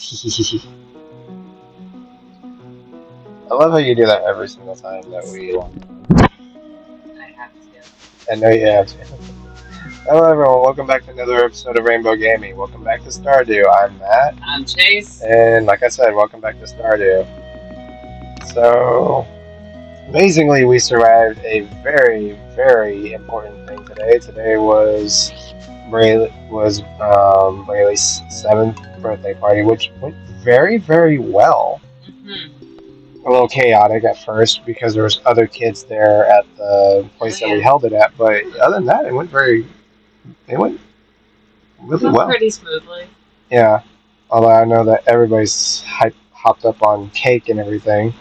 I love how you do that every single time that we log on. I have to. I know you have to. Hello everyone, welcome back to another episode of Rainbow Gaming. Welcome back to Stardew. I'm Matt. I'm Chase. And like I said, welcome back to Stardew. So, amazingly, we survived a very, very important thing today. Today was Rayleigh's 7th birthday party, which went very, very well. A little chaotic at first because there was other kids there at the place that we held it at, but other than that, it went really well. Pretty smoothly. Yeah, although I know that everybody's hopped up on cake and everything.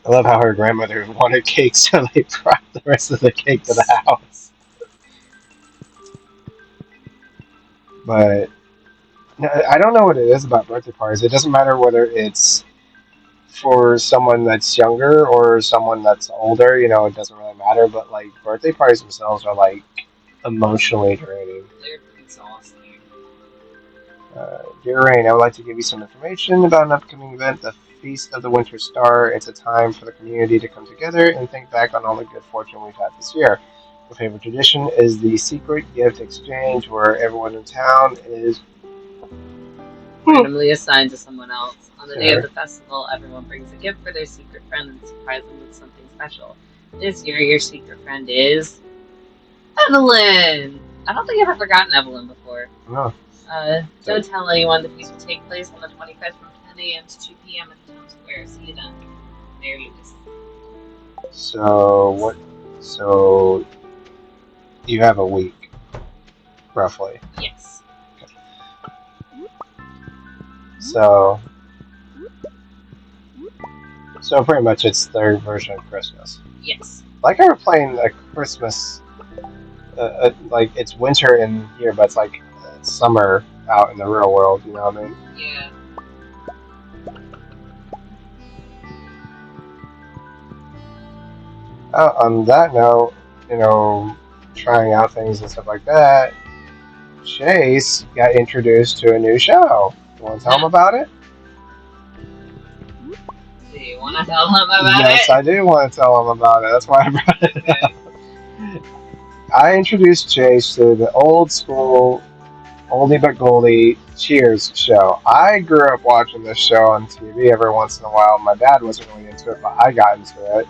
I love how her grandmother wanted cake, so they brought the rest of the cake to the house. But I don't know what it is about birthday parties. It doesn't matter whether it's for someone that's younger or someone that's older. You know, it doesn't really matter. But like birthday parties themselves are like emotionally draining. They're exhausting. Dear Rain, I would like to give you some information about an upcoming event, the Feast of the Winter Star. It's a time for the community to come together and think back on all the good fortune we've had this year. My favorite tradition is the secret gift exchange, where everyone in town is randomly assigned to someone else. On the day of the festival, everyone brings a gift for their secret friend and surprise them with something special. This year, your secret friend is Evelyn. I don't think I've ever forgotten Evelyn before. No. Don't tell anyone. The feast will take place on the 25th from 10 a.m. to 2 p.m. at the town square. See you then. There you go. So you have a week, roughly. Yes. Okay. So pretty much it's their version of Christmas. Yes. Like I were playing a Christmas, like it's winter in here, but it's like summer out in the real world. You know what I mean? Yeah. On that note, you know, trying out things and stuff like that, Chase got introduced to a new show. You want to tell him about it? Do you want to tell him about it? Yes, I do want to tell him about it. That's why I brought it up. I introduced Chase to the old school, oldie but goldie Cheers show. I grew up watching this show on TV every once in a while. My dad wasn't really into it, but I got into it.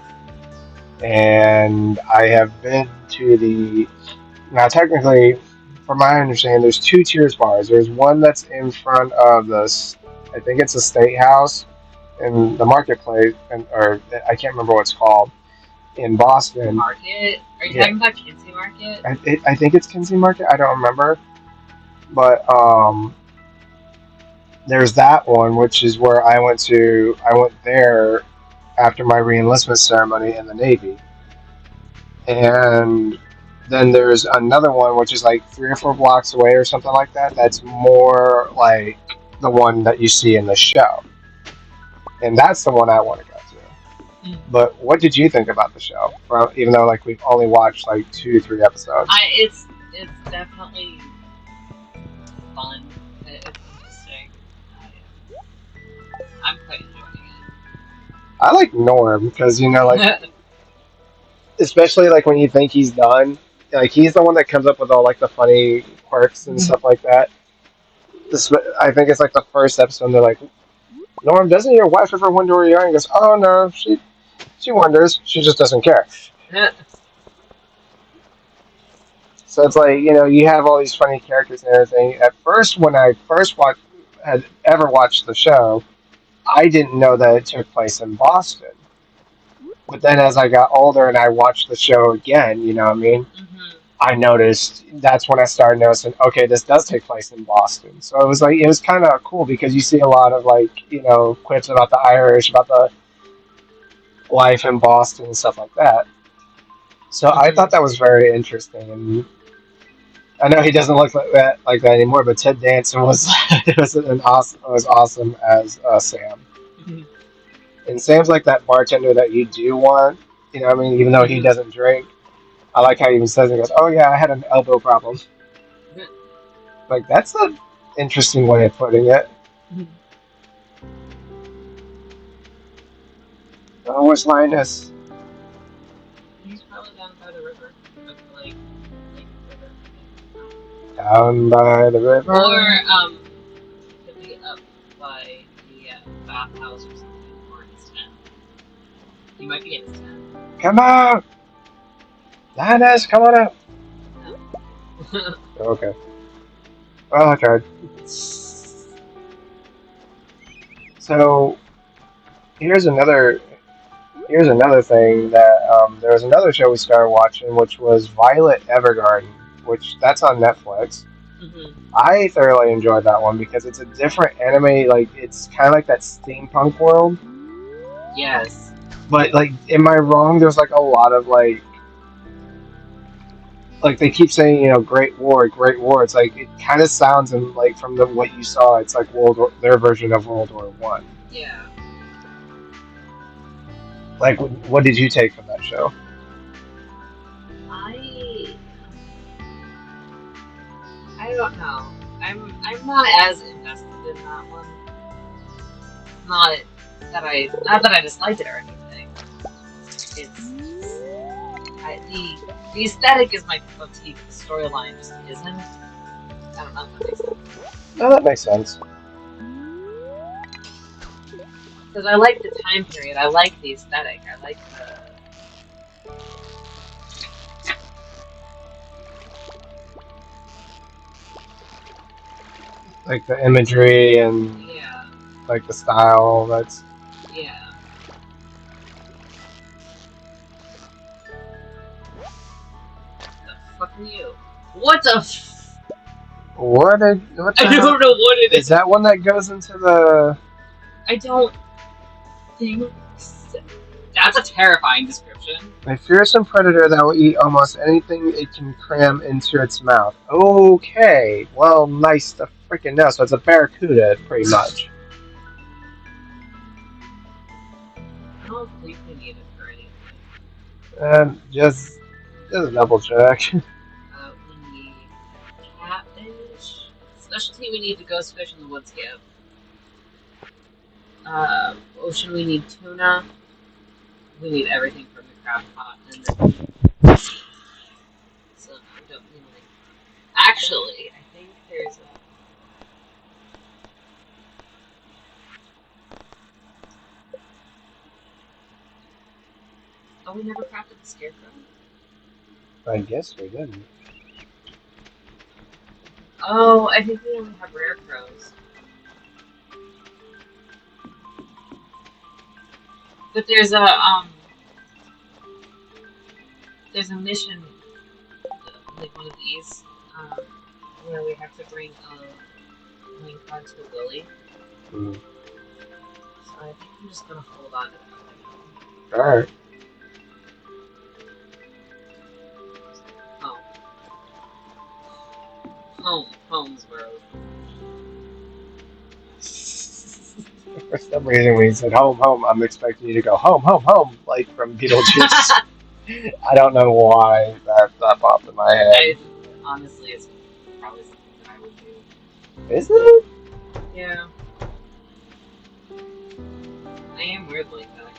And I have been to the... Now, technically, from my understanding, there's two Cheers bars. There's one that's in front of the... I think it's the State House in the marketplace, or I can't remember what it's called, in Boston. Market? Are you talking about Kinsey Market? I think it's Kinsey Market. I don't remember. But there's that one, which is where I went to. I went there after my re-enlistment ceremony in the Navy. And then there's another one, which is like 3 or 4 blocks away or something like that. That's more like the one that you see in the show. And that's the one I want to go to. But what did you think about the show? Even though like we've only watched like 2-3 episodes. It's definitely fun. It's interesting. I'm quite enjoying it. I like Norm because, you know, like, especially like when you think he's done, like he's the one that comes up with all like the funny quirks and stuff like that. I think it's like the first episode. And they're like, Norm, doesn't your wife ever wonder where you are? And he goes, oh no, she wonders. She just doesn't care. So it's like, you know, you have all these funny characters and everything. At first, when I had ever watched the show, I didn't know that it took place in Boston. But then as I got older and I watched the show again, you know what I mean? Mm-hmm. I noticed, that's when I started noticing, okay, this does take place in Boston. So it was kind of cool because you see a lot of like, you know, quips about the Irish, about the life in Boston and stuff like that. So I thought that was very interesting. And I know he doesn't look like that anymore, but Ted Danson was awesome as Sam. Mm-hmm. And Sam's like that bartender that you do want, you know what I mean, even though he doesn't drink. I like how he even says it. He goes, oh yeah, I had an elbow problem. Like, that's an interesting way of putting it. Oh, where's Linus? He's probably down by the river. Like river. Down by the river. Or, could be up by the bathhouse or something, or his tent. He might be in his tent. Come out! Linus, come on out! No. Okay. Oh, I tried. So, here's another thing that there was another show we started watching, which was Violet Evergarden, which that's on Netflix. I thoroughly enjoyed that one because it's a different anime. Like it's kind of like that steampunk world. Yes. But like, am I wrong? There's like a lot of like they keep saying, Great War, Great War. It's like it kind of sounds and like from what you saw, it's like their version of World War One. Yeah. Like, what did you take from that show? I don't know. I'm not as invested in that one. Not that I disliked it or anything. The aesthetic is my cup of tea. The storyline just isn't. I don't know if that makes sense. No, that makes sense. Because I like the time period. I like the aesthetic. I like Like the imagery and like the style. That's yeah. The fuck are you? What the? what? What the I don't know what it is. Is that one that goes into the? I don't think so. That's a terrifying description. A fearsome predator that will eat almost anything it can cram into its mouth. Okay, well, nice to freaking know. So it's a barracuda, pretty much. I don't think we need it for anything. Just a double check. We need catfish. Specialty, we need the ghost fish in the woods give. Ocean, we need tuna. We need everything from the crab pot. And then, so we don't need like. Actually, I think there's a. Oh, we never crafted the scarecrow? I guess we didn't. Oh, I think we only have rare crows. But there's a mission, like one of these, where we have to bring a link card to Willy. Mm. So I think I'm just gonna hold on to that. Alright. Home's where I was. For some reason, when he said home, I'm expecting you to go home, like from Beetlejuice. I don't know why that popped in my head. Honestly, it's probably something that I would do. Is it? Yeah. I am weird like that,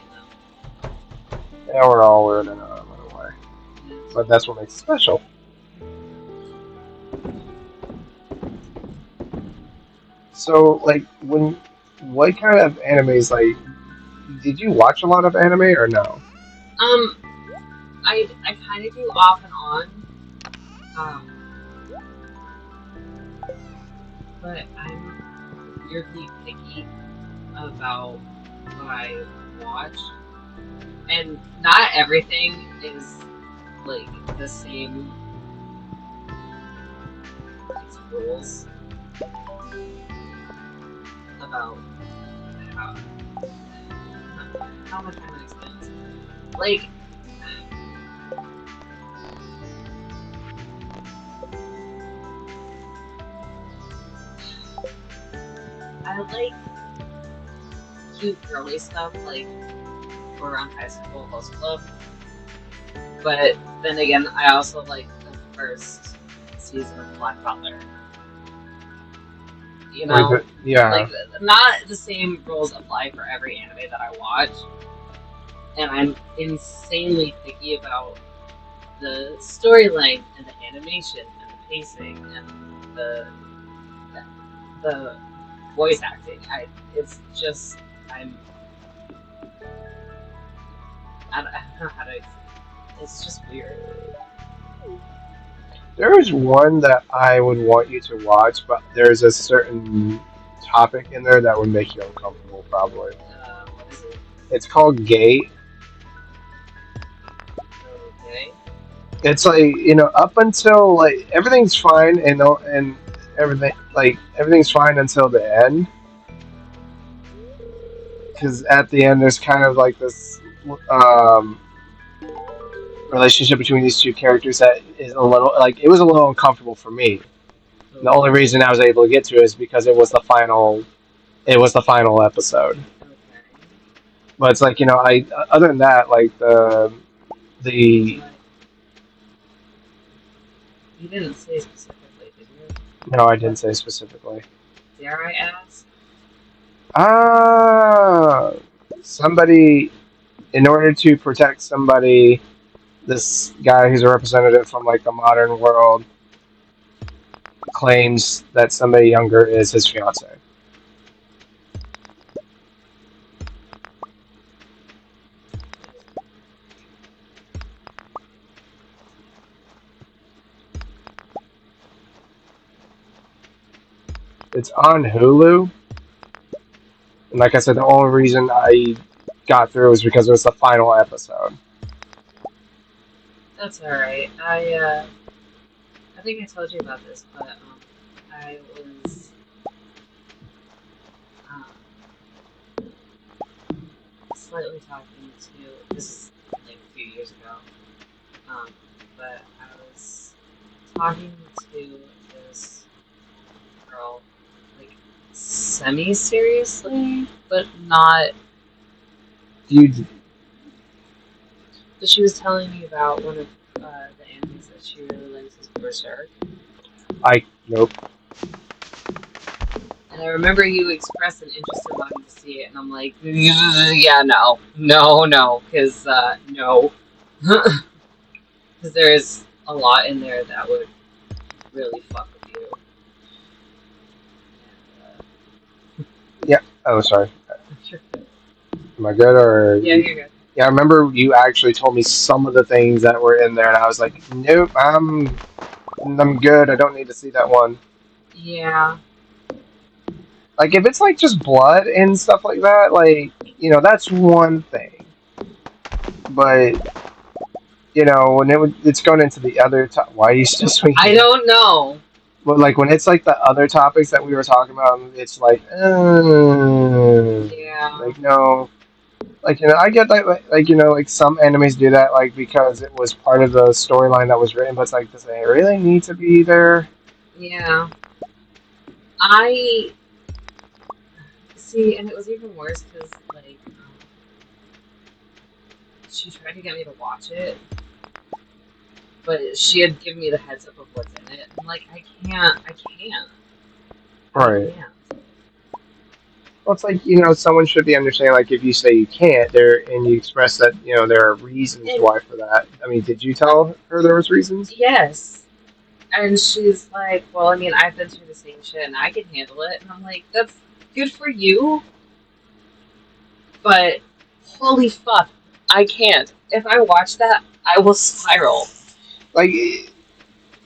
Yeah, we're all weird in our own way. But that's what makes it special. So, like, what kind of animes, like, did you watch a lot of anime or no? I kind of do off and on. But I'm weirdly picky about what I watch. And not everything is, like, the same rules about how much I'm gonna explain. Like, I like cute girly stuff, like we're on High School Host Club. But then again, I also like the first season of Black Butler. You know, yeah. not the same rules apply for every anime that I watch, and I'm insanely picky about the storyline and the animation and the pacing and the voice acting. It's just I'm I don't know how to. It's just weird. There is one that I would want you to watch, but there's a certain topic in there that would make you uncomfortable, probably. What is it? It's called Gate. Okay. It's like, up until like everything's fine and everything's fine until the end, because at the end there's kind of like this um, relationship between these two characters that is a little like it was a little uncomfortable for me. The only reason I was able to get to it is because it was the final. It was the final episode. Okay. But it's like, I other than that, like the You didn't say specifically, did you? no, I didn't say specifically. Dare I ask? Somebody, in order to protect somebody, this guy who's a representative from like the modern world claims that somebody younger is his fiance. It's on Hulu. And like I said, the only reason I got through was because it was the final episode. That's all right. I think I told you about this, but I was um, slightly talking to this is like a few years ago, um, but I was talking to this girl like semi seriously, but not. You, But she was telling me about one of the animes that she really likes is Berserk. nope. And I remember you expressed an interest in wanting to see it, and I'm like, yeah, no, because no, because there is a lot in there that would really fuck with you. Yeah. Oh, sorry. Am I good or? Yeah, you're good. Yeah, I remember you actually told me some of the things that were in there, and I was like, nope, I'm good. I don't need to see that one. Yeah, Like if it's like just blood and stuff like that, like that's one thing. But when it's going into the other. Why are you still swinging? I don't know. But like when it's like the other topics that we were talking about, it's like, Yeah, like no. Like I get that. Like like some animes do that, like because it was part of the storyline that was written. But it's like, does it really need to be there? yeah. I see, and it was even worse because like she tried to get me to watch it, but she had given me the heads up of what's in it. I'm like, I can't. Right. Yeah. Well, it's like someone should be understanding. Like if you say you can't, and you express that there are reasons why for that. I mean, did you tell her there was reasons? Yes. And she's like, well, I mean, I've been through the same shit and I can handle it. And I'm like, that's good for you. But holy fuck, I can't. If I watch that, I will spiral. Like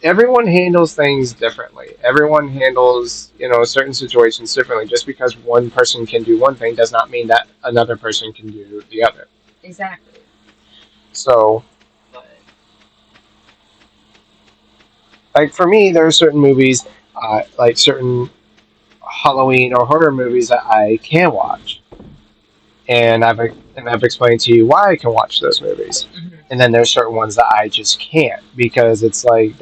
everyone handles things differently. Everyone handles certain situations differently. Just because one person can do one thing does not mean that another person can do the other. Exactly. So, But like for me, there are certain movies, like certain Halloween or horror movies that I can watch, and I've explained to you why I can watch those movies. And then there's certain ones that I just can't because it's like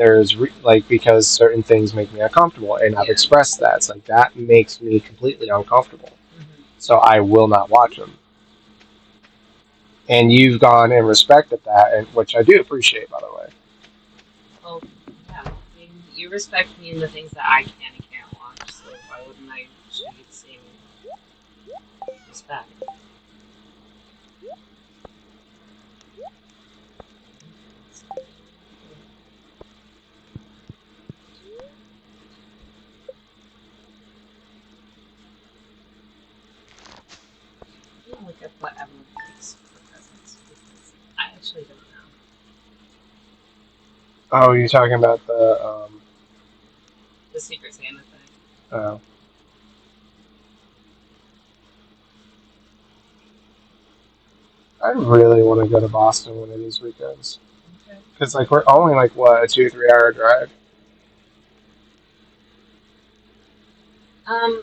because certain things make me uncomfortable, and I've expressed that. It's like that makes me completely uncomfortable, so I will not watch them. And you've gone and respected that, and which I do appreciate, by the way. well, yeah. I mean, you respect me in the things that I can and can't watch, so why wouldn't I that? I'm gonna look up what Evelyn thinks for presents because I actually don't know. Oh, you're talking about The Secret Santa thing. oh. I really want to go to Boston one of these weekends. Okay. Because, like, we're only, like, what, a 2-3 hour drive? I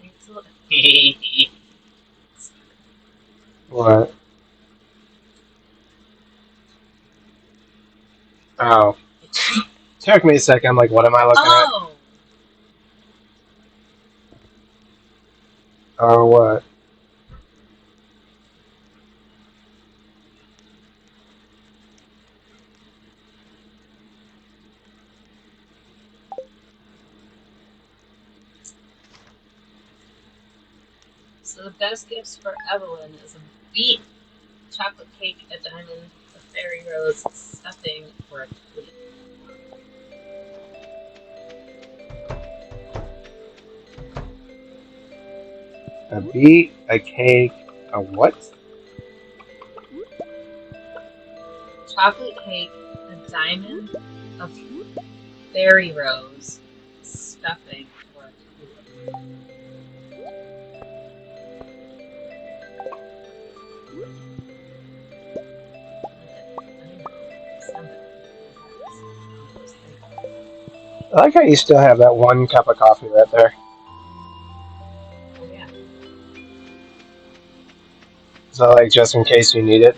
think so. What? Oh. Took me a second. I'm like, what am I looking at? Oh! Oh, what? So the best gifts for Evelyn is a beet, chocolate cake, a diamond, a fairy rose, stuffing, or a tweet. A beet, a cake, a what? Chocolate cake, a diamond, a fairy rose, stuffing, or a tulip. I like how you still have that one cup of coffee right there. Oh, yeah. So, like, just in case you need it.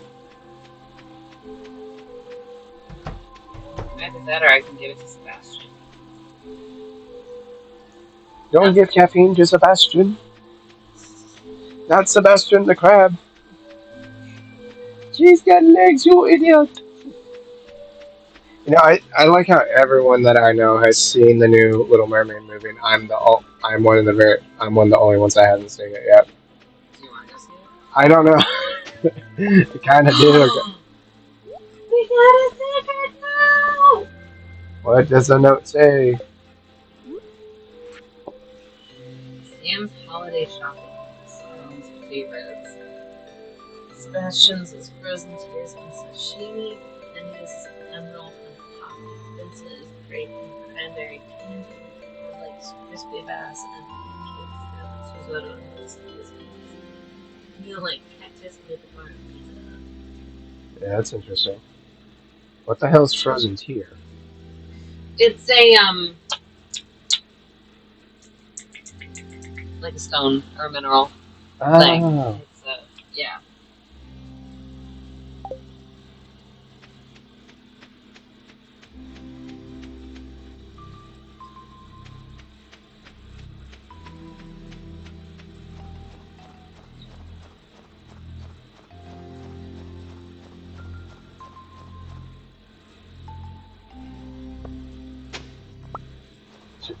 Either that or I can give it to Sebastian. Don't give caffeine to Sebastian. Not Sebastian the crab. She's got legs, you idiot. You know, I like how everyone that I know has seen the new Little Mermaid movie. And I'm one of the only ones that hasn't seen it yet. Do you want to go see it? I don't know. I kind of do. We got a secret now! What does the note say? Sam's holiday shopping. Sam's favorites. Sebastian's is frozen tears and sashimi. Penny's is emerald and coffee. Vincent is grape and cranberry candy. Or likes crispy bass and pancakes and risotto and biscuits. You like cactus with butter pizza. Yeah, that's interesting. What the hell is frozen tear? It's a like a stone or a mineral thing. Oh, It's a yeah.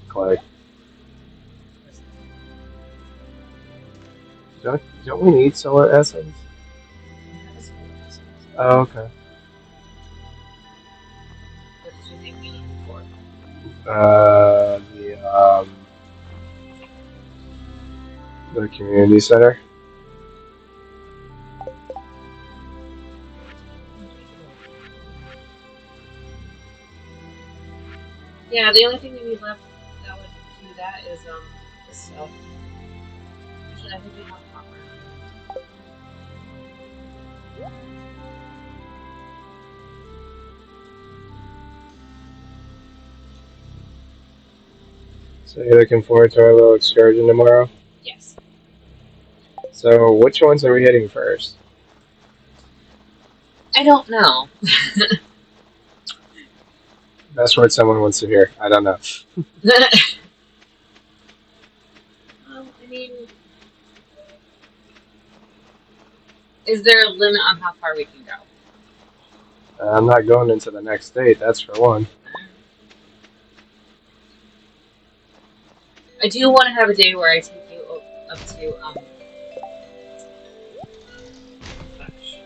Clay. Don't we need solar essence? Oh, okay. What did you think we needed for? The the community center. Yeah, the only thing we need left that would do that is this stuff. Actually, I think we have copper. So you're looking forward to our little excursion tomorrow? Yes. So which ones are we hitting first? I don't know. That's what someone wants to hear. I don't know. I mean, is there a limit on how far we can go? I'm not going into the next state, that's for one. I do want to have a day where I take you up to gosh.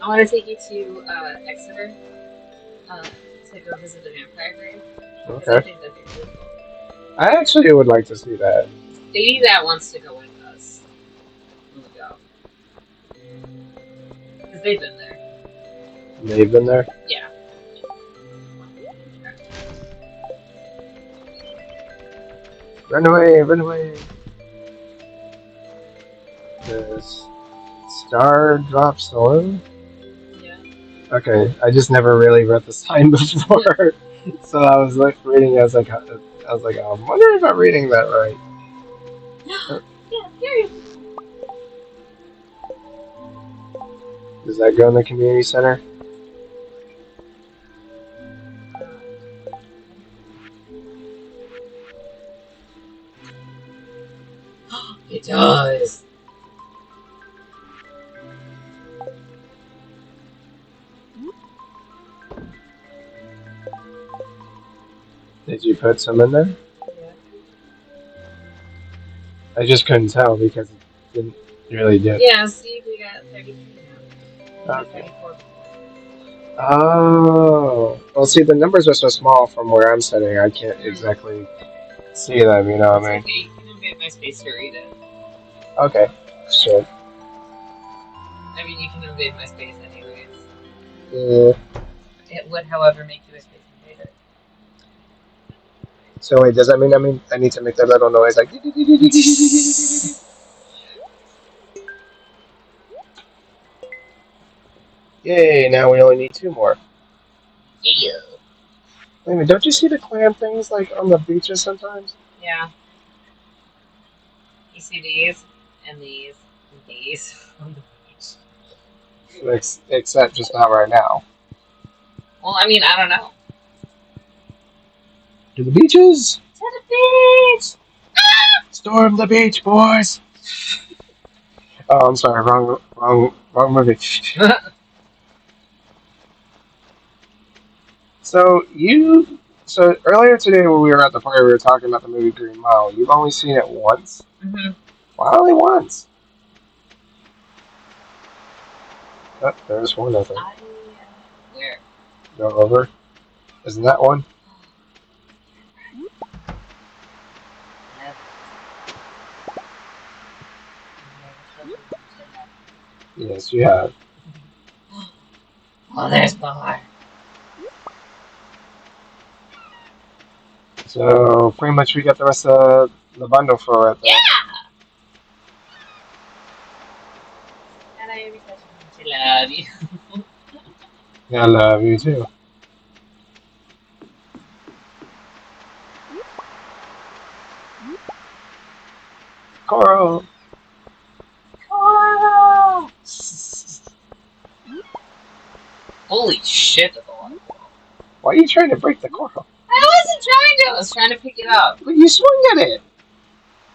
I want to take you to Exeter to go visit the vampire grave because I Okay. think that'd be really cool. I actually would like to see that. Lady that wants to go with us. When we go. Because they've been there. They've been there? Yeah. Run away, run away. This star drop storm? Yeah. Okay, I just never really read the sign before. So I was like reading, I was like, I'm wondering if I'm reading that right. Yeah, period. Does that go in the community center? It does. Did you put some in there? Yeah. I just couldn't tell because it didn't really dip. Yeah, see, we got 33 now. Okay. 34. Oh. Well, see, the numbers are so small from where I'm sitting, I can't exactly see them, you know what I mean? Okay, you can invade my space to read it. Okay, sure. I mean, you can invade my space anyways. Yeah. It would, however, make you a space invader. So wait, does that mean I need to make that little noise like? Yay! Now we only need two more. Yeah. Wait a minute, don't you see the clam things like on the beaches sometimes? Yeah. You see these, and these, and these on the beach. Except just not right now. Well, I mean, I don't know. To the beaches! To the beach! Storm the beach, boys! Oh, I'm sorry, wrong movie. So earlier today when we were at the party, we were talking about the movie Green Mile. You've only seen it once? Mm-hmm. Why only once? Oh, there's one, I think. Where? Go over. Isn't that one? Yes, you have. Oh, there's more. So pretty much we got the rest of the bundle for it. Yeah! And I love you. Yeah, I love you too. Coral. Coral! Holy shit, that's a lot. Why are you trying to break the coral? I wasn't trying to. I was trying to pick it up. But you swung at it.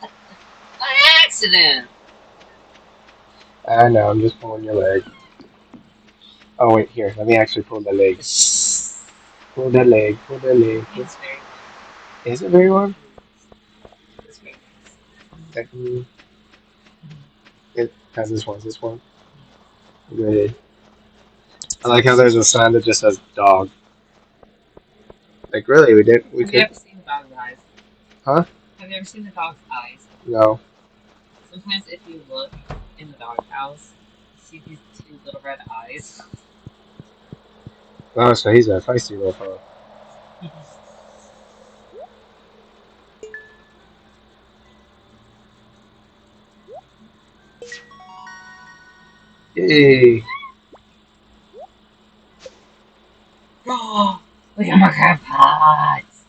By accident. I know, I'm just pulling your leg. Oh wait, here, let me actually pull the leg. Pull the leg, pull the leg. It's very warm. Is it very warm? It's very Technically, it has this one. This one. Good. I like how there's a sign that just says dog. Like really, we did. We Have you could. ever seen the dog's eyes? Huh? Have you ever seen the dog's eyes? No. Sometimes if you look in the doghouse, you see these two little red eyes. Oh, so he's a feisty little fellow. Yay! Oh, look at my crab pots.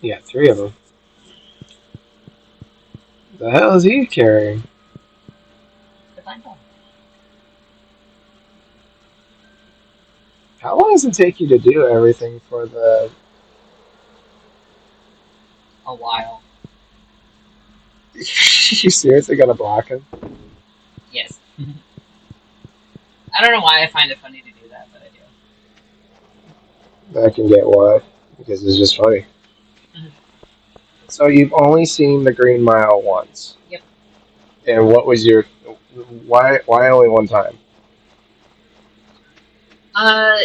Yeah, three of them. The hell is he carrying? The bundle. How long does it take you to do everything for the? A while. You seriously gotta block him? Yes. I don't know why I find it funny to do that, but I do. I can get what? Because it's just funny. So you've only seen the Green Mile once. Yep. And what was your why only one time? Uh,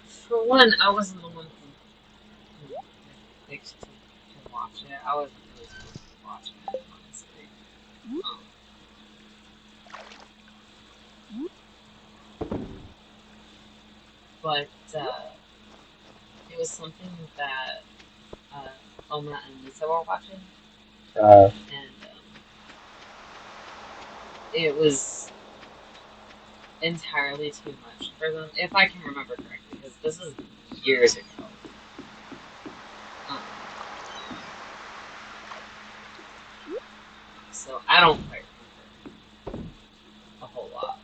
for one, I wasn't the one who picked to watch it. I wasn't really supposed to be watching it, honestly. Um, but it was something that uh, Oma and Lisa were watching, Uh, and it was entirely too much for them, if I can remember correctly, because this is years ago. Um, so I don't quite remember a whole lot,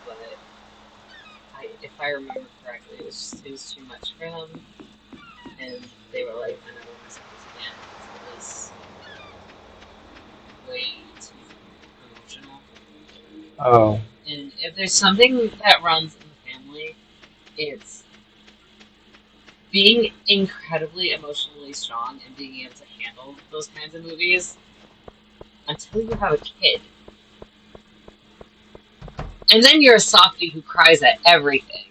but if I remember correctly, it was too much for them, and they were like, "I never want to see this again," because it was way too emotional. oh, And if there's something that runs in the family, it's being incredibly emotionally strong and being able to handle those kinds of movies until you have a kid. And then you're a softie who cries at everything.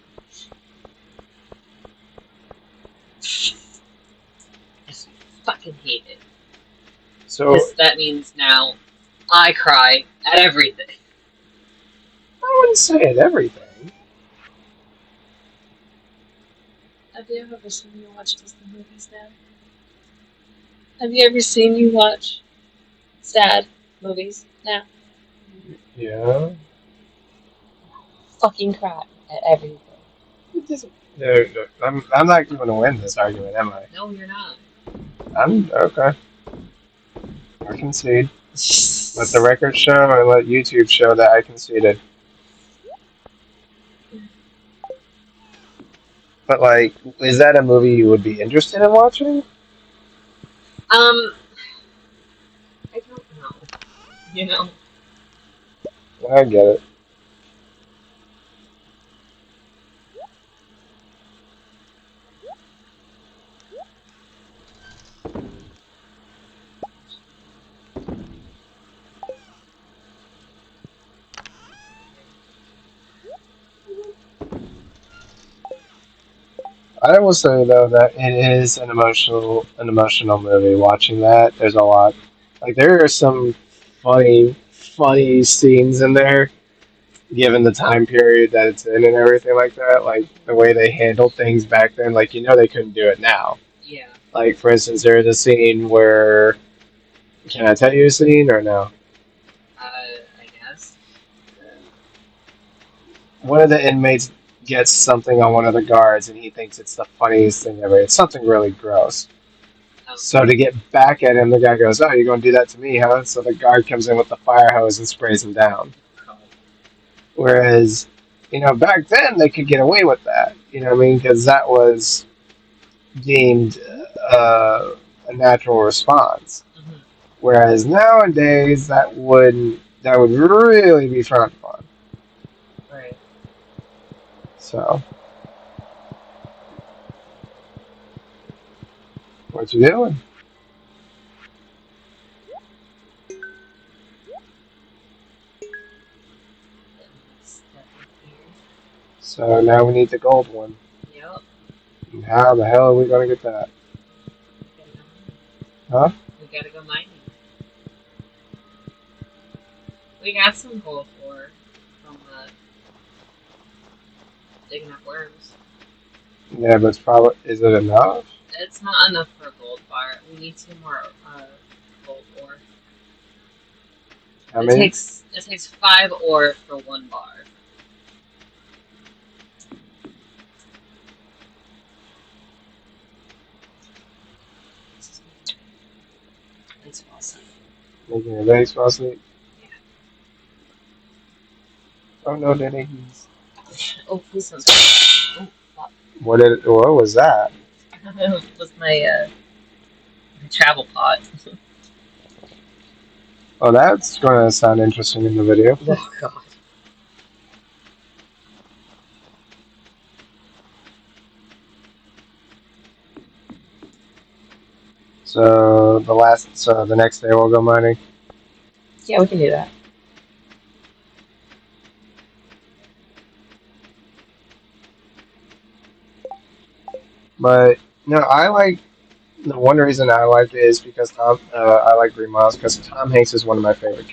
I fucking hate it. so Because that means now I cry at everything. I wouldn't say it everything. Have you ever seen me watch Disney movies, Dad? Have you ever seen me watch sad movies now? Yeah. Fucking cry at everything. No, no, I'm not going to win this argument, am I? No, you're not. I'm okay. I concede. Let the record show and let YouTube show that I conceded. But like, is that a movie you would be interested in watching? I don't know. You know? I get it. I will say though that it is an emotional movie. Watching that, there's a lot. Like there are some funny scenes in there, given the time period that it's in and everything like that. Like the way they handled things back then. Like they couldn't do it now. Yeah. Like for instance, there is a scene where can I tell you a scene or no? I guess. One of the inmates gets something on one of the guards, and he thinks it's the funniest thing ever. It's something really gross. Oh. So to get back at him, the guy goes, "Oh, you're going to do that to me, huh?" So the guard comes in with the fire hose and sprays him down. Whereas, back then they could get away with that. You know what I mean? Because that was deemed a natural response. Mm-hmm. Whereas nowadays that would really be frowned upon. Right. So what you doing? So now we need the gold one. Yep. And how the hell are we gonna get that? Huh? We gotta go mining. We got some gold ore from digging up worms. Yeah, but it's probably is it enough? It's not enough for a gold bar. We need 2 more gold ore. How It many? takes 5 ore for 1 bar. Thanks, Wilson. Making a baseball sleep? Yeah. Oh no, Denny's. Oh, please don't. Oh, fuck. What was that? It was my travel pod. Oh, that's gonna sound interesting in the video. Oh god. So the next day we'll go mining. Yeah, we can do that. But no, I like the one reason I like it is because I like Green Miles because Tom Hanks is one of my favorite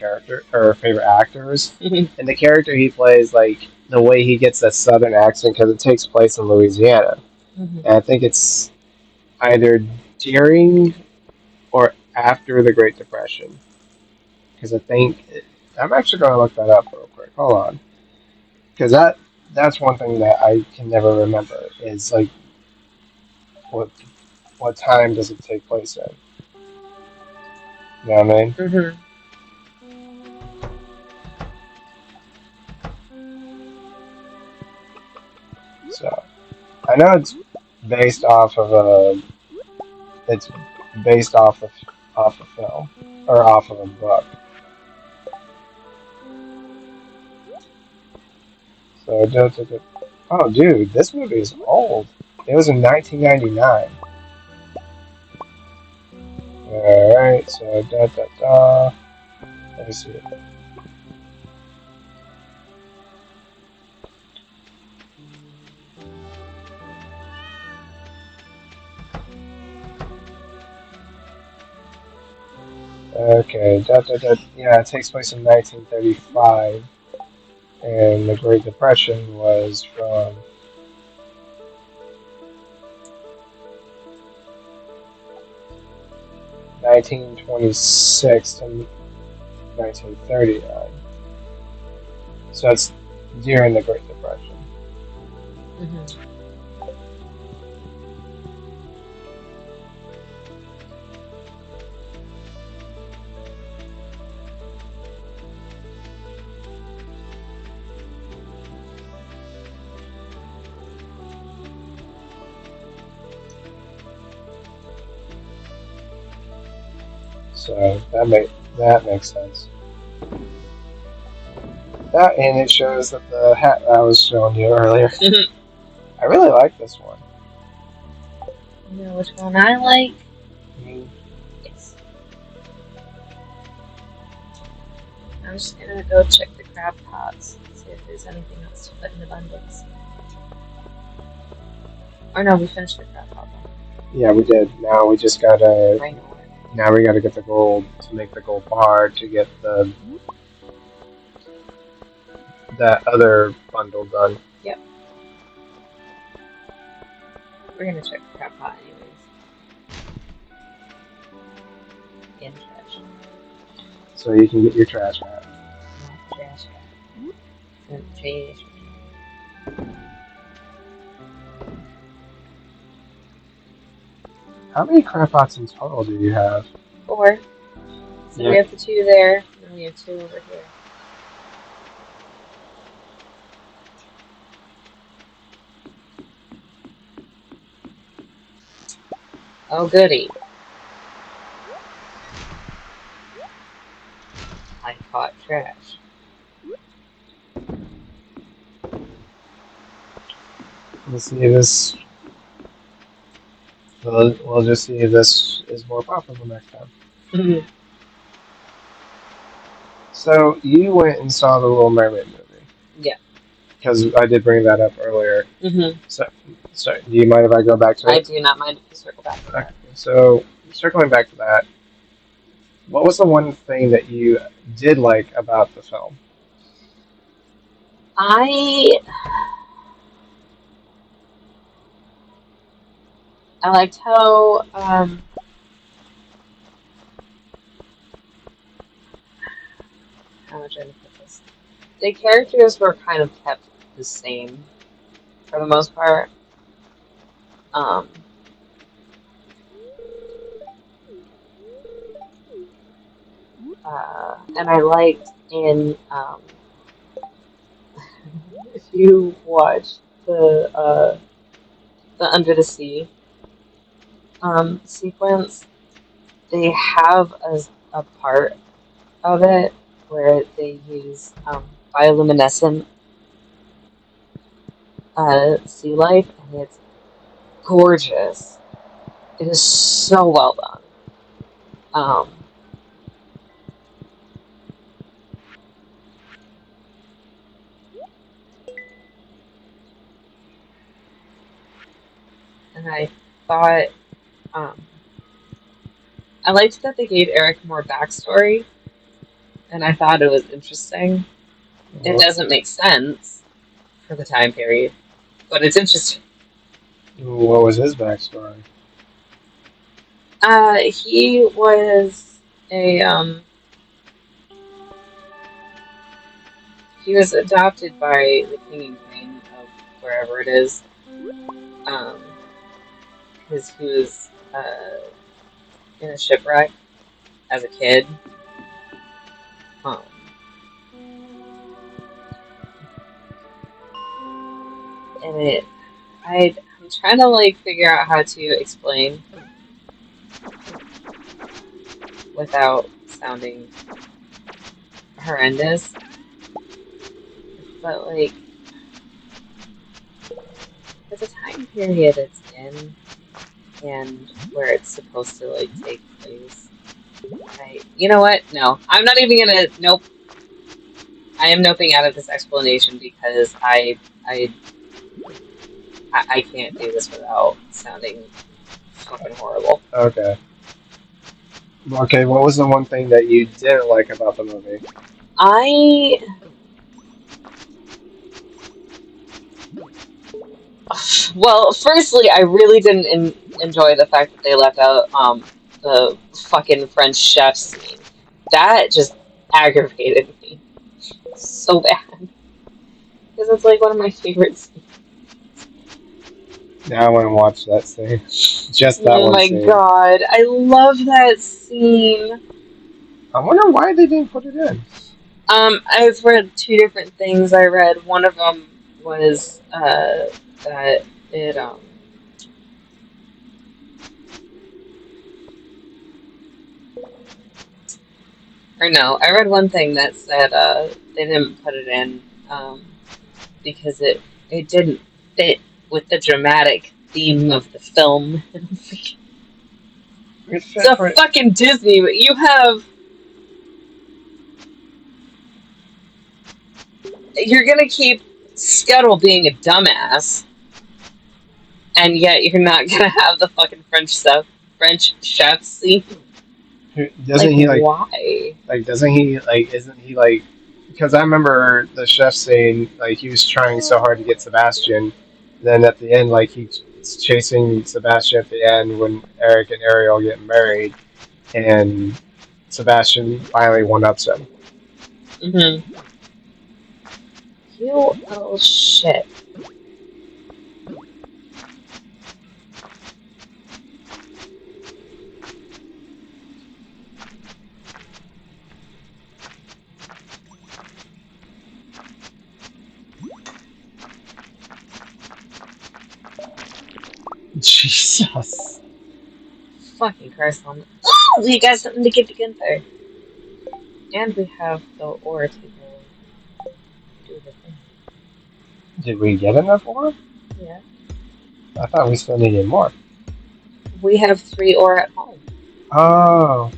favorite actors, and the character he plays, like the way he gets that Southern accent because it takes place in Louisiana, and I think it's either during or after the Great Depression because I'm actually going to look that up real quick. Hold on, because that's one thing that I can never remember is like what what time does it take place in? You know what I mean? Mm-hmm. So I know based off of a it's based off a film or off of a book. So oh dude, this movie is old. It was in 1999. All right, so Let me see. Okay, Yeah, it takes place in 1935, and the Great Depression was from 1926 to 1939. So it's during the Great Depression. Mm-hmm. So that makes sense. That and it shows that the hat I was showing you earlier. I really like this one. You know which one I like? I mean, Yes. I'm just gonna go check the crab pots, see if there's anything else to put in the bundles. Or no, we finished the crab pot one. yeah, we did. Now we just gotta. Right. Now we gotta get the gold to make the gold bar to get the that other bundle done. Yep. We're gonna check the crab pot anyways. And trash. So you can get your trash hat. Not trash can. And trash. How many crab pots in total do you have? 4. So Yeah. we have the 2 there, and we have 2 over here. Oh goody. I caught trash. Let's see if this. We'll just see if this is more profitable next time. So you went and saw the Little Mermaid movie. Yeah. Because I did bring that up earlier. Mm-hmm. So, do you mind if I go back to it? I do not mind if you circle back to that. Okay. So, circling back to that, what was the one thing that you did like about the film? I liked how how am I trying to put this? The characters were kind of kept the same for the most part. Um, and I liked in if you watch the Under the Sea sequence, they have a part of it where they use bioluminescent sea life, and it's gorgeous. It is so well done. Um, and I thought um, I liked that they gave Eric more backstory, and I thought it was interesting. It doesn't make sense for the time period, but it's interesting. What was his backstory? He was a he was adopted by the king and queen of wherever it is, um, because he was in a shipwreck as a kid. Um, and I'm trying to like figure out how to explain without sounding horrendous, but like for the time period it's in and where it's supposed to like take place. You know what? No, I'm not even gonna. Nope. I am noping out of this explanation because I can't do this without sounding fucking horrible. Okay. Okay, what was the one thing that you didn't like about the movie? I well, firstly, I really didn't enjoy the fact that they left out the fucking French chef scene. That just aggravated me so bad because it's like one of my favorite scenes. Now I want to watch that scene. Just that Oh one my scene. god, I love that scene. I wonder why they didn't put it in. I've read two different things. I read one of them was that it or no, I read one thing that said they didn't put it in because it didn't fit with the dramatic theme of the film. It's It a fit for fucking Disney, but you're gonna keep Scuttle being a dumbass, and yet you're not gonna have the fucking French chef scene. doesn't Like he why? doesn't he isn't he because I remember the chef saying he was trying so hard to get Sebastian, then at the end he's chasing Sebastian at the end when Eric and Ariel get married, and Sebastian finally one ups him. Mm-hmm. You little shit. Jesus. Fucking Christ on we got something to give to Gunther. And we have the ore to go do the thing. Did we get enough ore? Yeah. I thought we still needed more. We have 3 ore at home. Oh.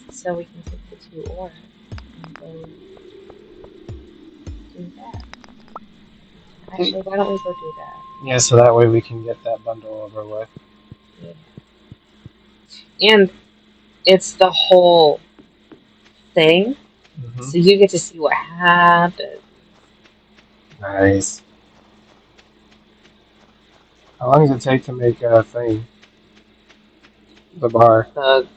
So we can take the 2 ore and go do that. Actually, why don't we go do that? Yeah, so that way we can get that bundle over with. Yeah. And it's the whole thing. Mm-hmm. So you get to see what happens. Nice. How long does it take to make a thing? The bar. The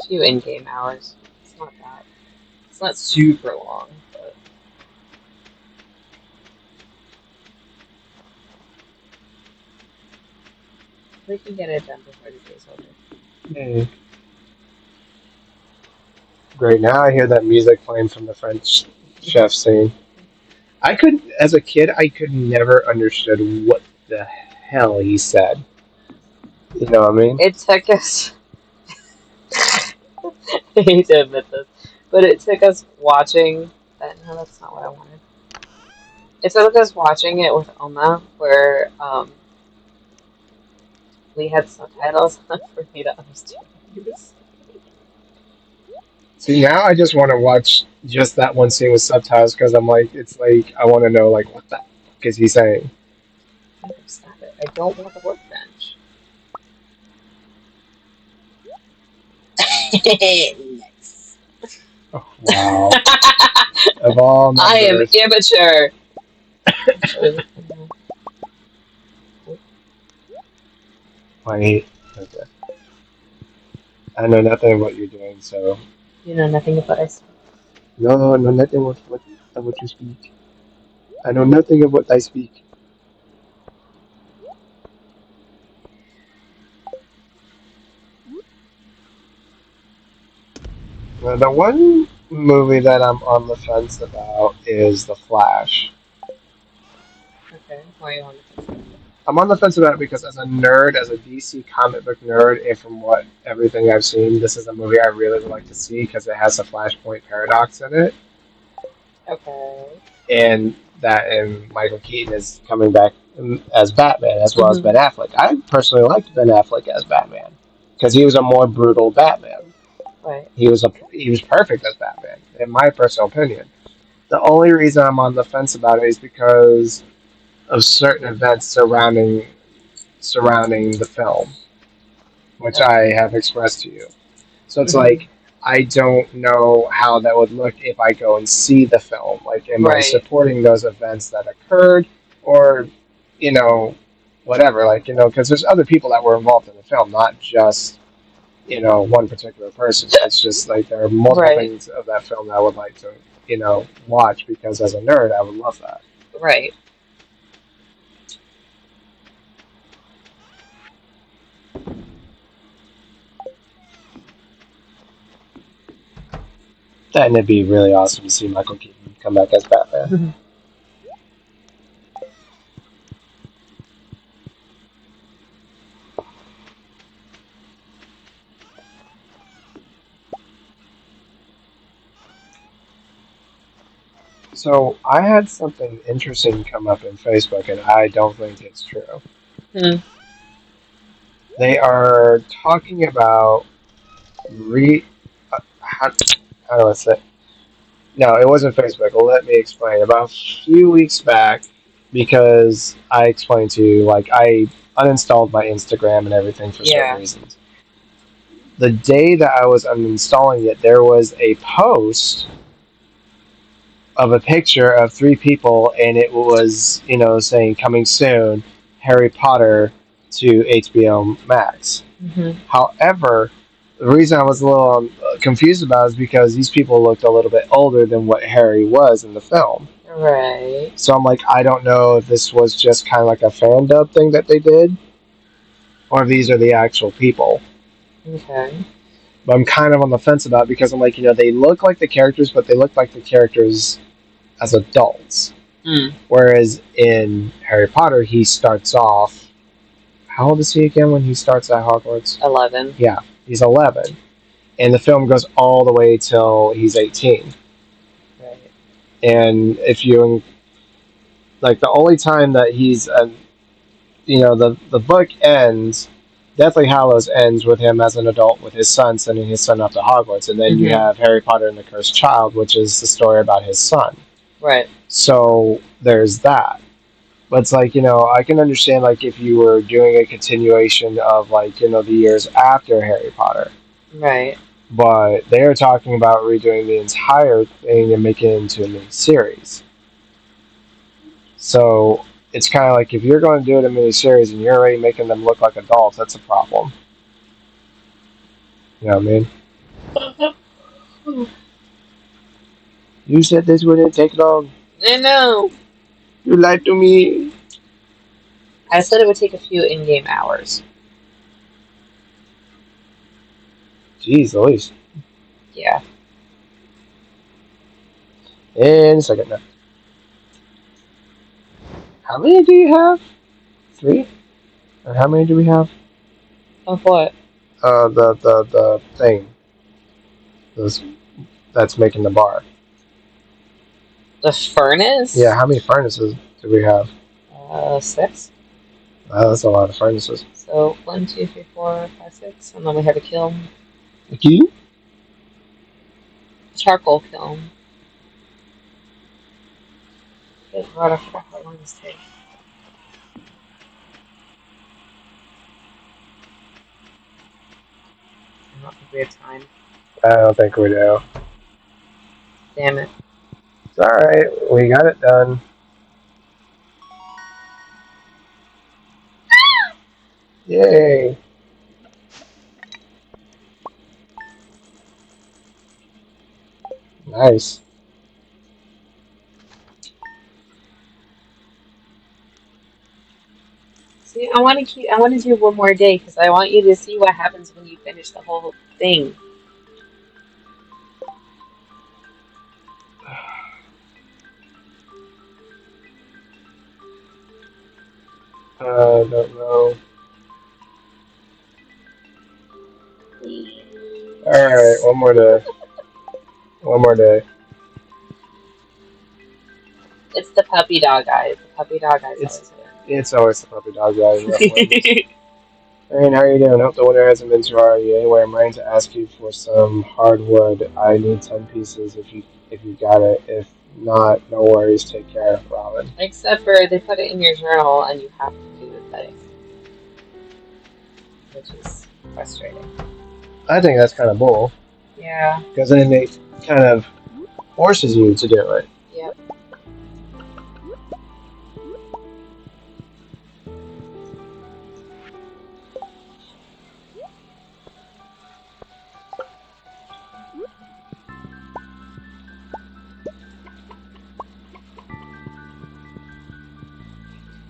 few in-game hours. It's not that. It's not super long, but we can get it done before the day's over. Yay. Great. Now I hear that music playing from the French chef scene. As a kid, I could never understood what the hell he said. You know what I mean? It took us. I hate to admit this, but it took us watching. No, that's not what I wanted. It took us watching it with Oma, where we had subtitles on for me to understand what he was See, now I just want to watch just that one scene with subtitles because I'm like, it's like I want to know like what the fuck is he saying? saying. Stop it. I don't want the workbench. Nice. Oh, wow, of all I am numbers, immature. wait, okay. I know nothing of what you're doing, so You know nothing about us. no, I know nothing of what you speak. I know nothing of what I speak. The one movie that I'm on the fence about is The Flash. Okay, why are you on the fence? I'm on the fence about it because as a nerd, as a DC comic book nerd, and from what everything I've seen, this is a movie I really would like to see because it has a Flashpoint paradox in it, Okay. and Michael Keaton is coming back as Batman as well as Mhm. Ben Affleck. I personally liked Ben Affleck as Batman because he was a more brutal Batman. Right. He was perfect as Batman, in my personal opinion. The only reason I'm on the fence about it is because of certain events surrounding the film, which I Okay. have expressed to you. So it's Mhm. like I don't know how that would look if I go and see the film. Like, am I Right. supporting those events that occurred, or you know, whatever? Like, because there's other people that were involved in the film, not just one particular person. It's just like there are multiple Right. things of that film that I would like to watch because as a nerd, I would love that. Right. And it'd be really awesome to see Michael Keaton come back as Batman. So I had something interesting come up in Facebook, and I don't think it's true. Hmm. They are talking about re. How do I say? No, it wasn't Facebook. Well, let me explain. About a few weeks back, because I explained to you, like I uninstalled my Instagram and everything for certain Yeah. reasons. The day that I was uninstalling it, there was a post of a picture of three people, and it was saying coming soon, Harry Potter to HBO Max. Mhm. However, the reason I was a little confused about it is because these people looked a little bit older than what Harry was in the film. Right. So I'm like, I don't know if this was just kind of like a fan dub thing that they did, or if these are the actual people. Okay. But I'm kind of on the fence about it because I'm like, they look like the characters, but they look like the characters as adults. Mm. Whereas in Harry Potter, he starts off. How old is he again when he starts at Hogwarts? 11. Yeah, he's 11. And the film goes all the way till he's 18. Right. And if you, like, the only time that the book ends, Deathly Hallows ends with him as an adult with his son sending his son up to Hogwarts. And then you Mhm. have Harry Potter and the Cursed Child, which is the story about his son. Right. So there's that. But it's like, I can understand, like, if you were doing a continuation of, like, the years after Harry Potter. Right. But they're talking about redoing the entire thing and making it into a mini series. So it's kind of like if you're going to do it in a mini series and you're already making them look like adults, that's a problem. You know what I mean? You said this wouldn't take long. I know. You lied to me. I said it would take a few in-game hours. Jeez, Louise. Yeah. In a second now. How many do you have? 3? Or how many do we have? Of what? The thing. Those that's making the bar. The furnace? Yeah, how many furnaces do we have? 6. Wow, that's a lot of furnaces. So 1, 2, 3, 4, 5, 6, and then we have a kiln, You? charcoal kiln. Good Lord, I forgot how long this takes. I don't think we have time. I don't think we do. Damn it. It's alright. We got it done. Yay. Nice. See, I want to do one more day because I want you to see what happens when you finish the whole thing. I don't know. Alright, one more day. One more day. It's the puppy dog eyes. The puppy dog eyes It's always it's always the puppy dog guys that wins. win. Hey, how are you doing? Hope the winter hasn't been too hard on you. Anyway, I'm writing to ask you for some hardwood. I need 10 pieces if you got it. If not, no worries. Take care, Robin. Except for they put it in your journal and you have to do the thing, which is frustrating. I think that's kind of bull. Yeah. Because then it kind of forces you to do it. Yep.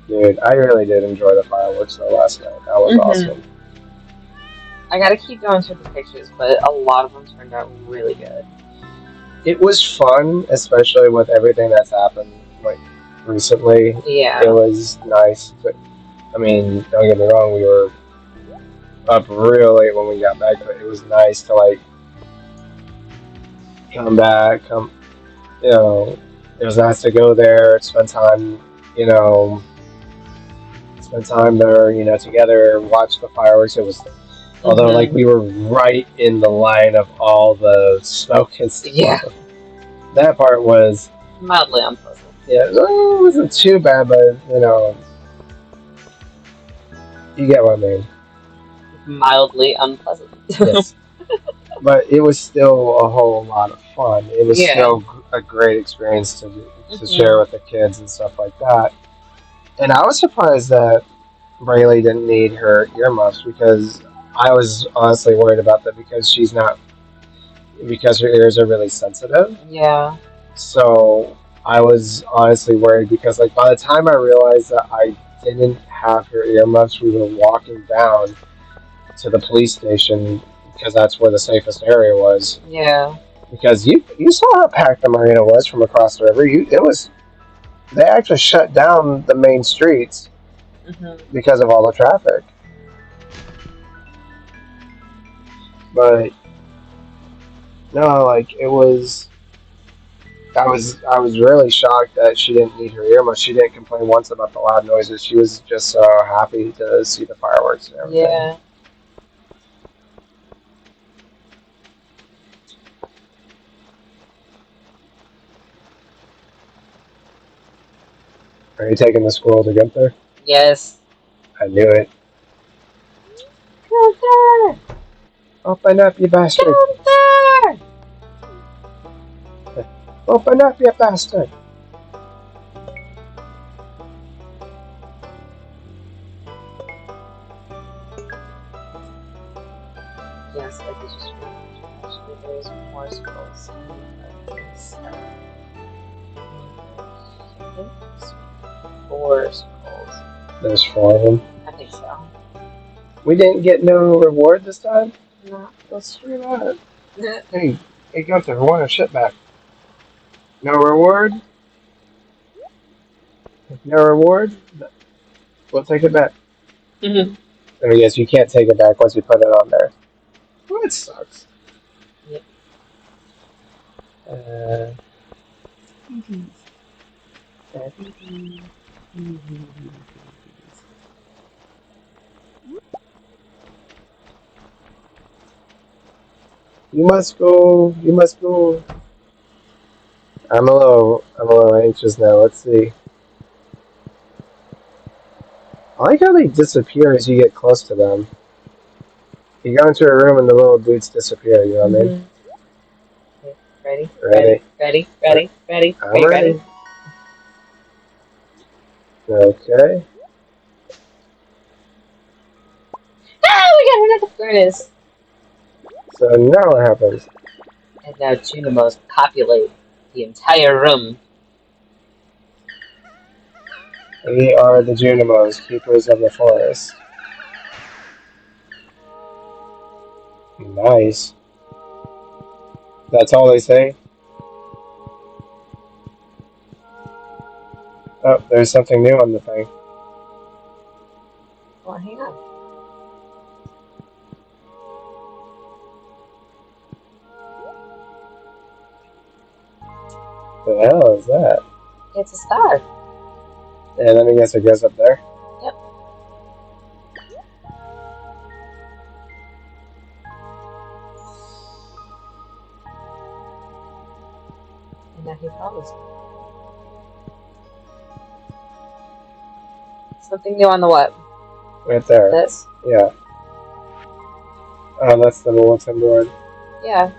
Dude, I really did enjoy the fireworks though last night. That was awesome. I gotta keep going through the pictures, but a lot of them turned out really good. It was fun, especially with everything that's happened like recently. Yeah. It was nice. I mean, don't get me wrong, we were up real late when we got back, but it was nice to like come back, it was nice to go there, spend time, you know, spend time there, together, watch the fireworks. It was, although like we were right in the line of all the smoke and stuff. Yeah. That part was Mildly unpleasant. Yeah, it wasn't too bad, but you get what I mean. Mildly unpleasant. Yes. But it was still a whole lot of fun. It was still a great experience to share with the kids and stuff like that. And I was surprised that Braylee didn't need her earmuffs because I was honestly worried about that because her ears are really sensitive. Yeah. So I was honestly worried because like by the time I realized that I didn't have her earmuffs, we were walking down to the police station because that's where the safest area was. Yeah. Because you saw how packed the marina was from across the river. They actually shut down the main streets because of all the traffic. But no, like it was. I was really shocked that she didn't need her earmuffs. She didn't complain once about the loud noises. She was just so happy to see the fireworks and everything. Yeah. Are you taking the squirrel to Gunther? Yes. I knew it. Gunther! Open up, you bastard! Gunther! Open up, you bastard! Yes, I did just read. Actually, there's more scrolls in this. I think there's 4 scrolls. There's 4 of them. I think so. We didn't get no reward this time? No. Let's screw that. Hey, Gunther, we want our shit back. No reward? No reward? We'll take it back. I guess you can't take it back once you put it on there. Well, that sucks. Yep. You must go. You must go. I'm a little anxious now. Let's see. I like how they disappear as you get close to them. You go into a room and the little dudes disappear. You know what I mean? Okay, ready? Ready? Ready? Are I'm you ready? ready. Okay. Ah, we got another furnace! So now what happens? And now Junimos populate the entire room. We are the Junimos, keepers of the forest. Nice. That's all they say? Oh, there's something new on the thing. Well, hang on. What the hell is that? It's a star. And then I guess it goes up there. Yep. And now he follows me. Something new on the what? Right there. This? Yeah. Oh, that's the bulletin board. Yeah.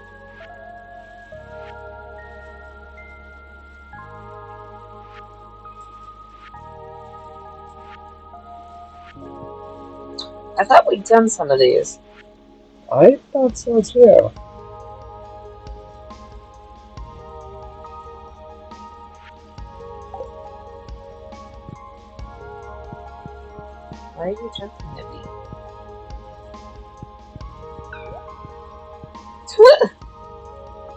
I thought we'd done some of these. I thought so too. Why are you jumping at me?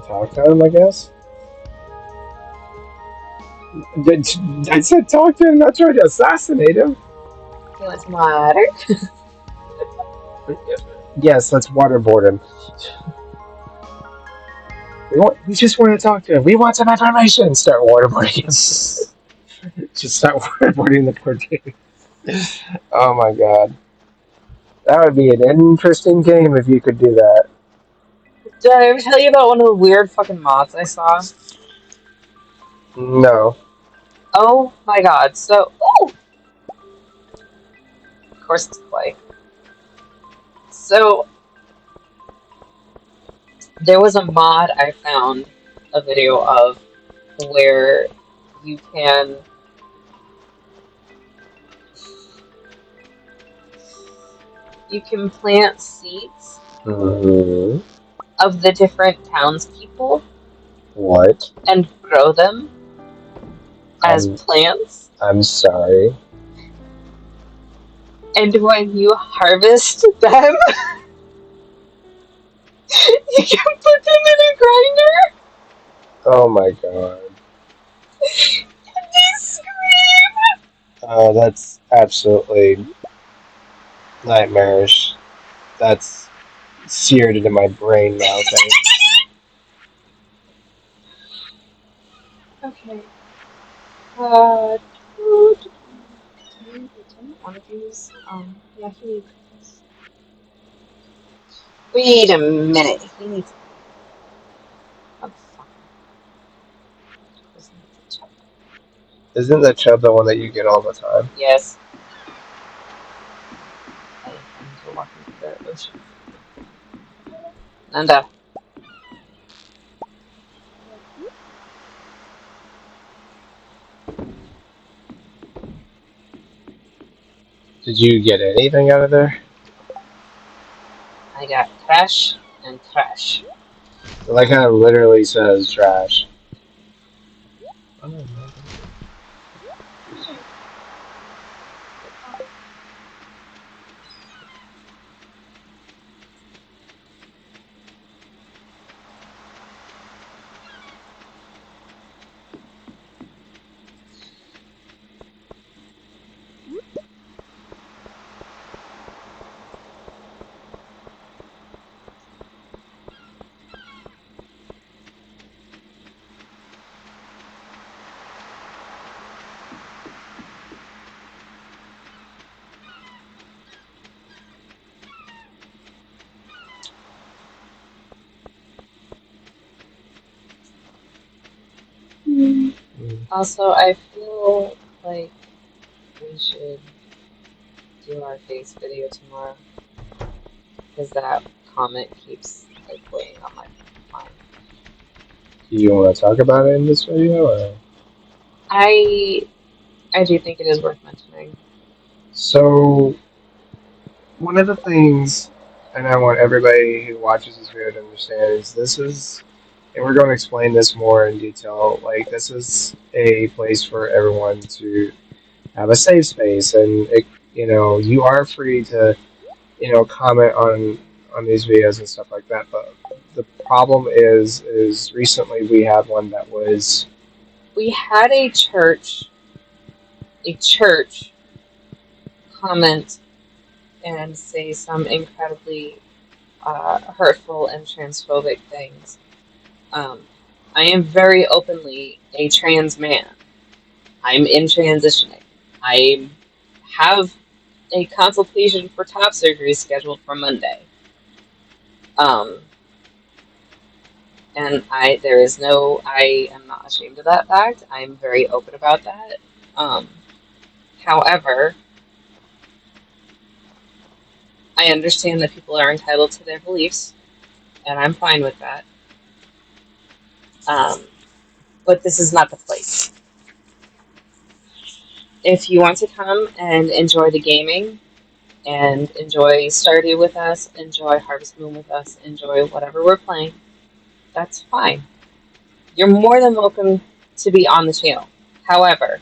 Talk to him, I guess? I said talk to him, not try to assassinate him. He wants water. Yes, let's waterboard him. We just want to talk to him. We want some information. Start waterboarding him. Just start waterboarding the poor dude. Oh my god. That would be an interesting game if you could do that. Did I ever tell you about one of the weird fucking mods I saw? No. Oh my god. So, ooh! Of course it's play. So, there was a mod I found a video of where you can plant seeds Mm-hmm. of the different townspeople What? and grow them as plants. I'm sorry. And when you harvest them, you can put them in a grinder. Oh my god. And they scream. Oh, that's absolutely nightmarish. That's seared into my brain now. Okay. Uh, do one of these. Yeah, he needs this. Wait a minute. He needs. Motherfucker. Isn't the chub the one that you get all the time? Yes. I need to walk into the ocean. Nanda. Did you get anything out of there? I got trash and trash. I like how it literally says trash. Also, I feel like we should do our face video tomorrow because that comment keeps like weighing on my mind. Do you want to talk about it in this video? Or? I I do think it is worth mentioning. So, one of the things, and I want everybody who watches this video to understand, is this is, and we're going to explain this more in detail, like, this is a place for everyone to have a safe space, and, you are free to, comment on these videos and stuff like that, but the problem is recently we had one that was. We had a church comment and say some incredibly hurtful and transphobic things. Um, I am very openly a trans man. I'm in transitioning. I have a consultation for top surgery scheduled for Monday. Um, and I am not ashamed of that fact. I'm very open about that. Um, However, I understand that people are entitled to their beliefs, and I'm fine with that. Um, but this is not the place. If you want to come and enjoy the gaming and enjoy Stardew with us, enjoy Harvest Moon with us, enjoy whatever we're playing, that's fine. You're more than welcome to be on the channel. However,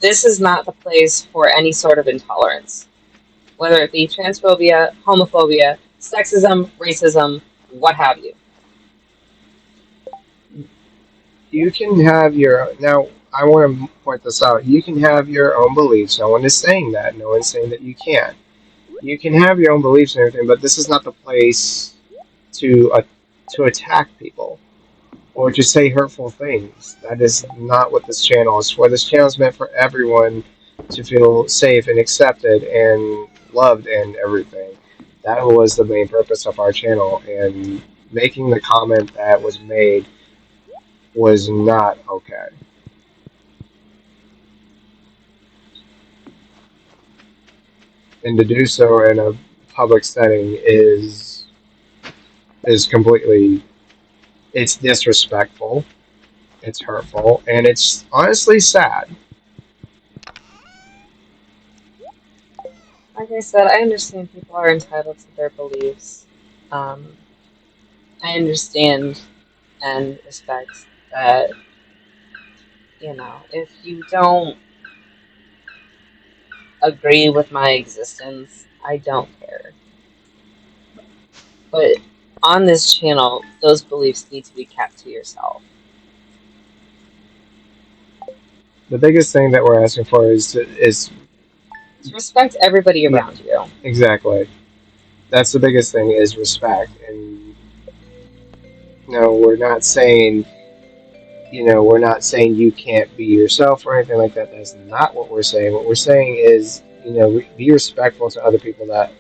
this is not the place for any sort of intolerance, whether it be transphobia, homophobia, sexism, racism, what have you. You can have your now. I want to point this out. You can have your own beliefs. No one is saying that. No one's saying that you can't. You can have your own beliefs and everything, but this is not the place to attack people or to say hurtful things. That is not what this channel is for. This channel is meant for everyone to feel safe and accepted and loved and everything. That was the main purpose of our channel, and making the comment that was made was not okay. And to do so in a public setting is completely, it's disrespectful, it's hurtful, and it's honestly sad. Like I said, I understand people are entitled to their beliefs. Um, I understand and respect that, if you don't agree with my existence, I don't care. But on this channel, those beliefs need to be kept to yourself. The biggest thing that we're asking for is To respect everybody around you. exactly, that's the biggest thing, is respect. And no, we're not saying you can't be yourself or anything like that. That's not what we're saying. What we're saying is, be respectful to other people. That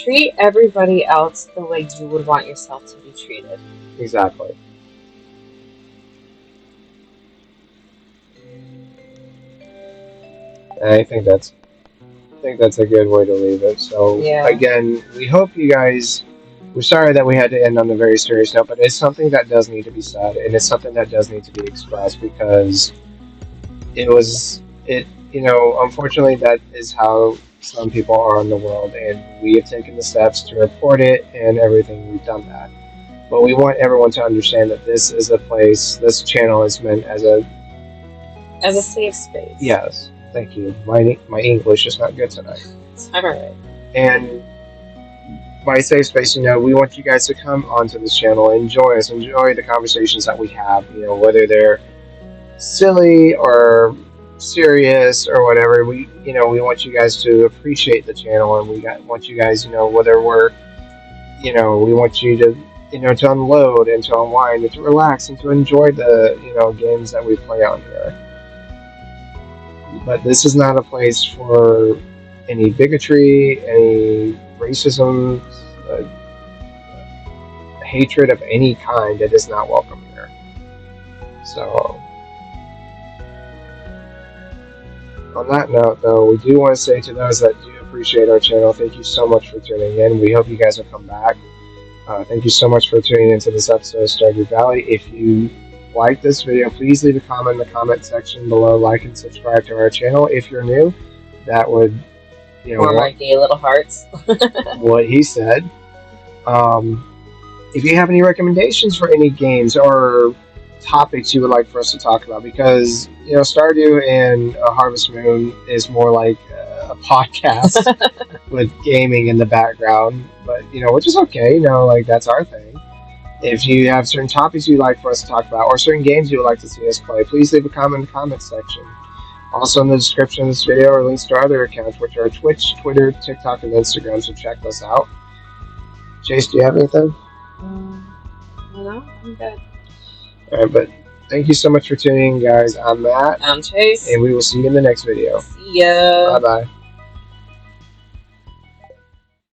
Treat everybody else the way you would want yourself to be treated. exactly. And I think that's a good way to leave it. So Yeah. again, we hope you guys. We're sorry that we had to end on a very serious note, but it's something that does need to be said, and it's something that does need to be expressed, because it was it. Unfortunately, that is how some people are in the world, and we have taken the steps to report it and everything. We've done that, but we want everyone to understand that this is a place. This channel is meant as a safe space. yes. Thank you. My English is not good tonight. It's alright. And by safe space, we want you guys to come onto this channel, enjoy us, enjoy the conversations that we have, whether they're silly or serious or whatever. We want you guys to appreciate the channel, and want you guys, whether we want you to, to unload and to unwind and to relax and to enjoy the, games that we play on here. But this is not a place for any bigotry, any racism, uh, hatred of any kind. That is not welcome here. So On that note, though, we do want to say to those that do appreciate our channel, thank you so much for tuning in. We hope you guys will come back. Thank you so much for tuning into this episode of Stardew Valley. If you like this video, please leave a comment in the comment section below. Like and subscribe to our channel. If you're new, that would, Warm our gay little hearts. What he said. If you have any recommendations for any games or topics you would like for us to talk about, because Stardew and Harvest Moon is more like a podcast with gaming in the background, but which is okay. Like that's our thing. If you have certain topics you'd like for us to talk about or certain games you would like to see us play, please leave a comment in the comments section. Also in the description of this video are links to our other accounts, which are Twitch, Twitter, TikTok, and Instagram, so check those out. Chase, do you have anything? No, I'm good. Alright, but thank you so much for tuning in, guys. I'm Matt. I'm Chase. And we will see you in the next video. See ya. Bye-bye.